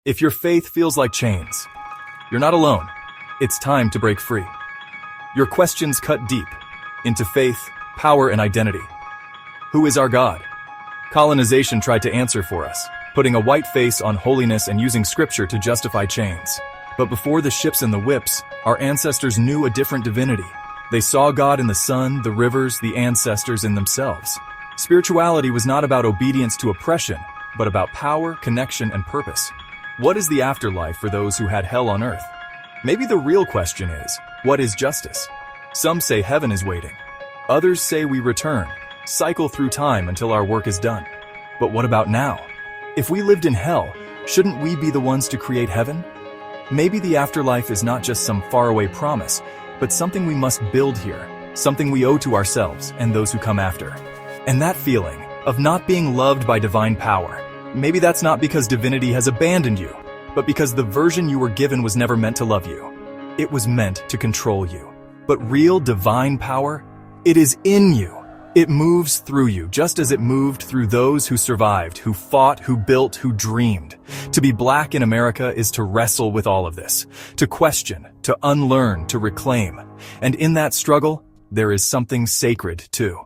If your faith feels like chains, you're not alone. It's time to break free. Your questions cut deep into faith, power, and identity. Who is our God? Colonization tried to answer for us, putting a white face on holiness and using scripture to justify chains. But before the ships and the whips, our ancestors knew a different divinity. They saw God in the sun, the rivers, the ancestors in themselves. Spirituality was not about obedience to oppression, but about power, connection, and purpose. What is the afterlife for those who had hell on earth? Maybe the real question is, what is justice? Some say heaven is waiting. Others say we return, cycle through time until our work is done. But what about now? If we lived in hell, shouldn't we be the ones to create heaven? Maybe the afterlife is not just some faraway promise, but something we must build here, something we owe to ourselves and those who come after. And that feeling of not being loved by divine power, maybe that's not because divinity has abandoned you, but because the version you were given was never meant to love you. It was meant to control you. But real divine power, it is in you. It moves through you, just as it moved through those who survived, who fought, who built, who dreamed. To be black in America is to wrestle with all of this, to question, to unlearn, to reclaim. And in that struggle, there is something sacred too.